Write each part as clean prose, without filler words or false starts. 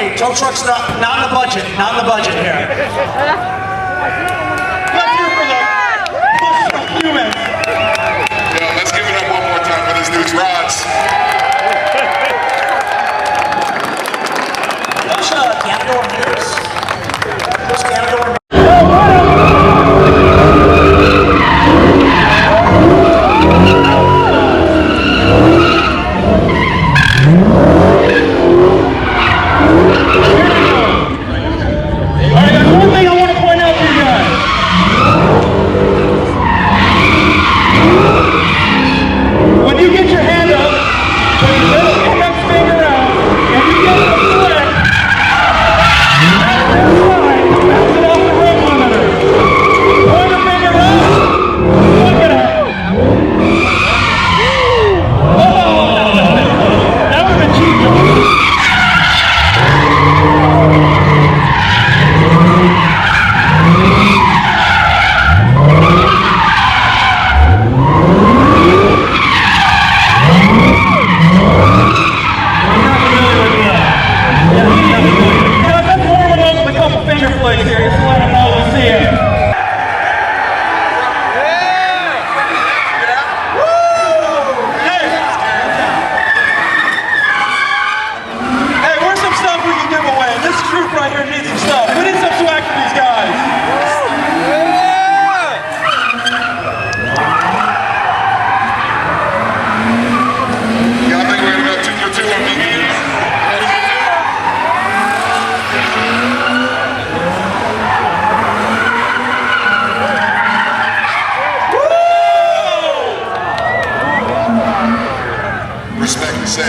hey, tow truck's not in the budget, not in the budget here. Let's hear for the humans. Yo, let's give it up one more time for this dude's rods. Those Canador mirrors. Those Canador mirrors. Respect the set.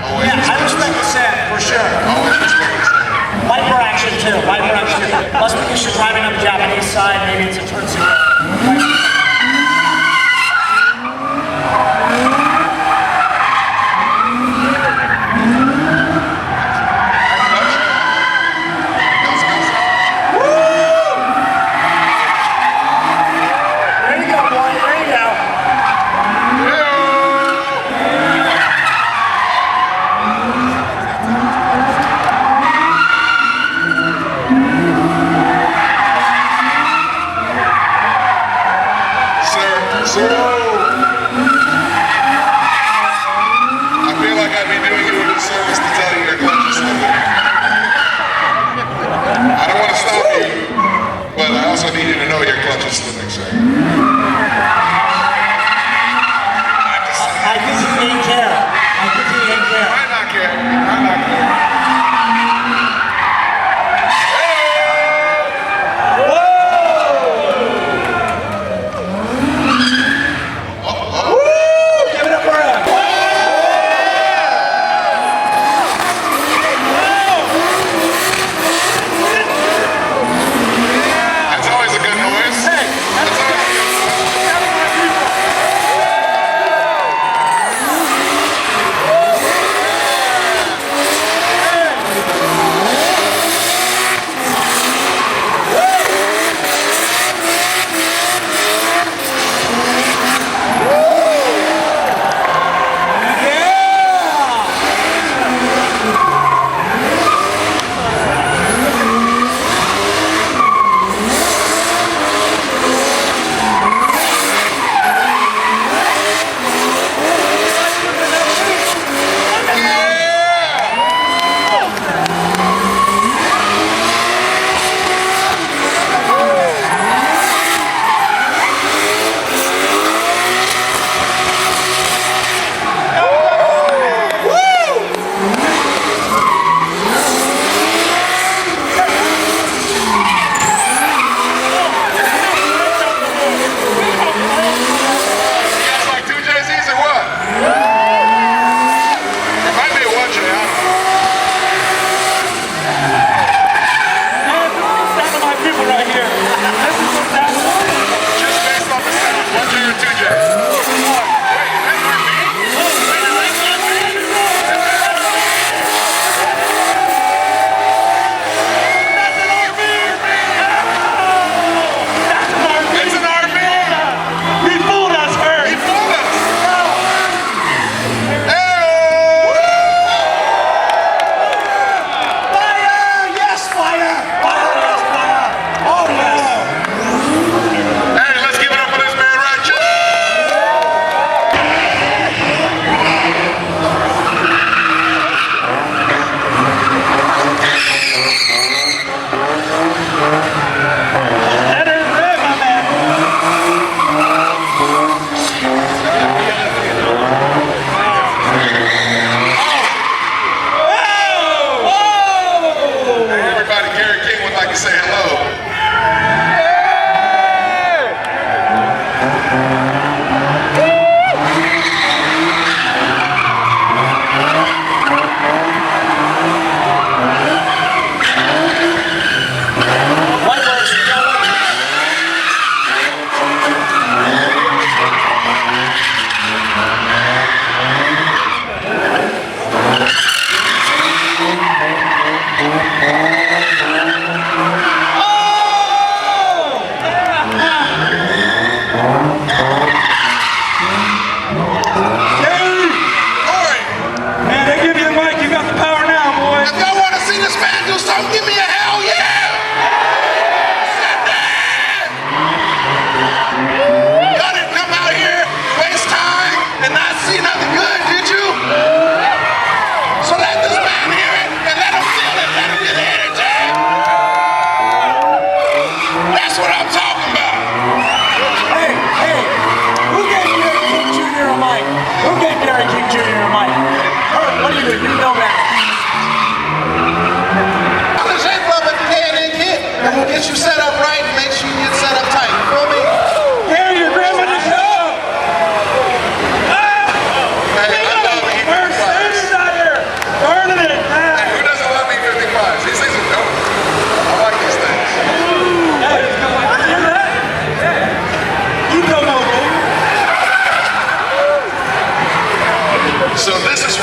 Always. Yeah, I respect the set, for sure. Always respect the set. Viper action too, Viper action too. Plus because you're driving up the Japanese side, maybe it's a turn signal.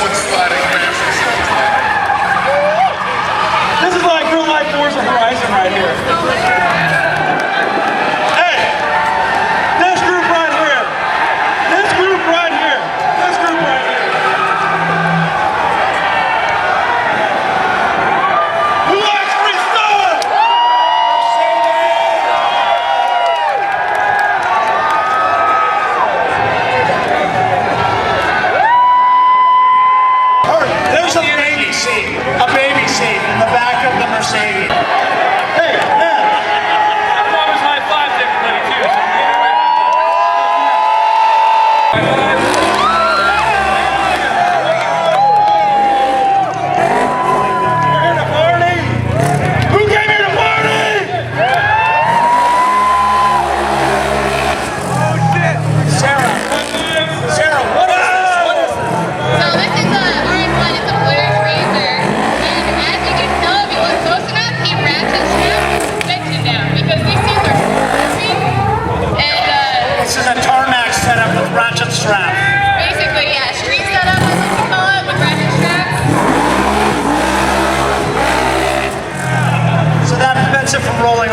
someone sliding ramps or something. This is like real life Forza Horizon right here. Hey! This group right here. This group right here. This group right here. Who likes free stuff? There's a baby seat. A baby seat in the back of the Mercedes. Hey, man. I always high five everybody too. We're here to party. Who came here to party? Sarah, what is this? What is this? So this is a orange one, it's a Polaris Racer. And as you can tell, if you look close enough, he wraps his suspension down because these things are heavy. And This is a tarmac setup with ratchet strap. basically, yeah, street setup, I like to call it, with ratchet straps. So that prevents it from rolling